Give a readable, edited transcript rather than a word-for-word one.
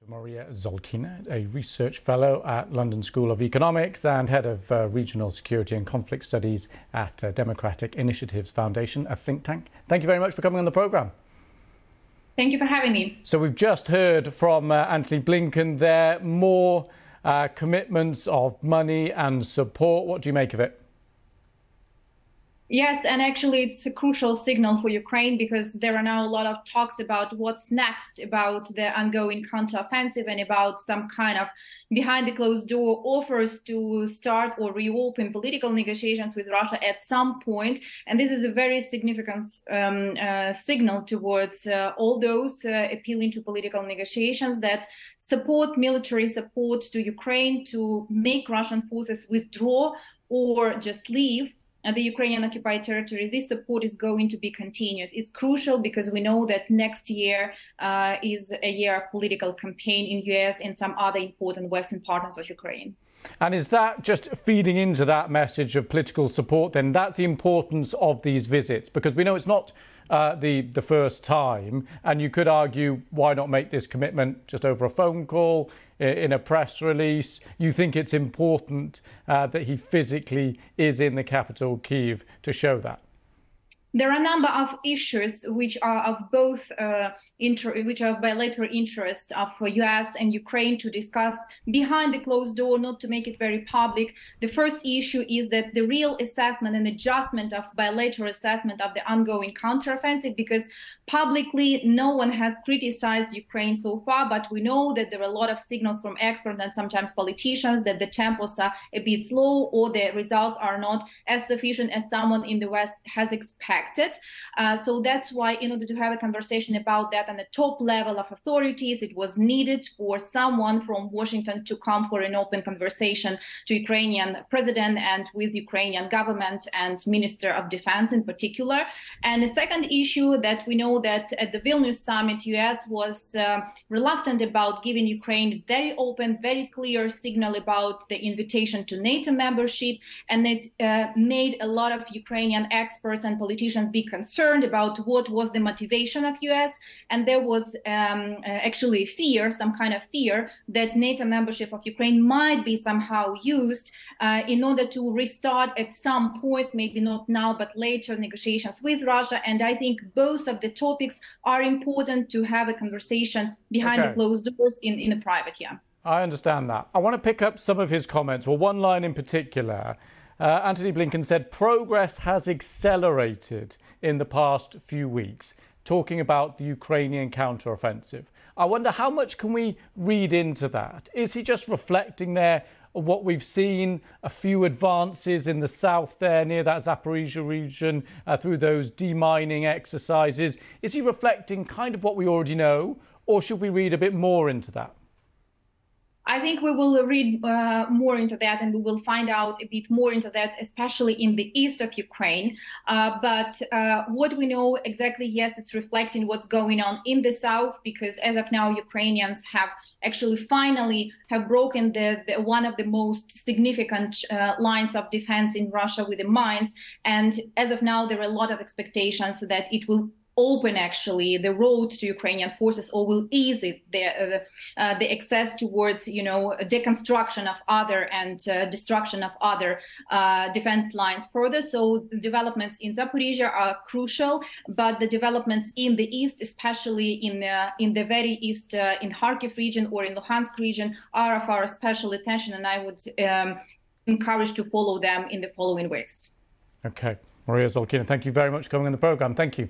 Maria Zolkina, a research fellow at London School of Economics and head of regional security and conflict studies at Democratic Initiatives Foundation, a think tank. Thank you very much for coming on the programme. Thank you for having me. So we've just heard from Antony Blinken there, more commitments of money and support. What do you make of it? Yes, and actually it's a crucial signal for Ukraine because there are now a lot of talks about what's next, about the ongoing counteroffensive and about some kind of behind the closed door offers to start or reopen political negotiations with Russia at some point. And this is a very significant signal towards all those appealing to political negotiations that support military support to Ukraine to make Russian forces withdraw or just leave the Ukrainian occupied territory. This support is going to be continued. It's crucial because we know that next year is a year of political campaign in US and some other important Western partners of Ukraine. And is that just feeding into that message of political support then? That's the importance of these visits, because we know it's not the first time, and you could argue, why not make this commitment just over a phone call, in a press release? You think it's important that he physically is in the capital, Kyiv, to show that? There are a number of issues which are of both which are of bilateral interest of US and Ukraine to discuss behind the closed door, not to make it very public. The first issue is that the real assessment and adjustment of bilateral assessment of the ongoing counteroffensive, because publicly no one has criticized Ukraine so far, but we know that there are a lot of signals from experts and sometimes politicians that the tempos are a bit slow or the results are not as sufficient as someone in the West has expected. So that's why, in order to have a conversation about that on the top level of authorities, it was needed for someone from Washington to come for an open conversation to Ukrainian president and with Ukrainian government and Minister of Defense in particular. And the second issue that we know that at the Vilnius summit, US was reluctant about giving Ukraine very open, very clear signal about the invitation to NATO membership, and it made a lot of Ukrainian experts and politicians be concerned about what was the motivation of US, and there was actually fear, some kind of fear, that NATO membership of Ukraine might be somehow used in order to restart at some point, maybe not now, but later, negotiations with Russia. And I think both of the topics are important to have a conversation behind the closed doors in a private, I understand that. I want to pick up some of his comments. Well, one line in particular. Antony Blinken said progress has accelerated in the past few weeks, talking about the Ukrainian counteroffensive. I wonder, how much can we read into that? Is he just reflecting there what we've seen, a few advances in the south there near that Zaporizhzhia region through those demining exercises? Is he reflecting kind of what we already know, or should we read a bit more into that? I think we will read more into that, and we will find out a bit more into that, especially in the east of Ukraine. But what we know exactly, yes, it's reflecting what's going on in the south, because as of now, Ukrainians have actually finally have broken one of the most significant lines of defense in Russia with the mines. And as of now, there are a lot of expectations that it will open actually the road to Ukrainian forces, or will ease the access towards, deconstruction of other and destruction of other defense lines further. So the developments in Zaporizhzhia are crucial, but the developments in the east, especially in the very east, in Kharkiv region or in Luhansk region, are of our special attention, and I would encourage to follow them in the following weeks. Okay, Maria Zolkina, thank you very much for coming on the programme. Thank you.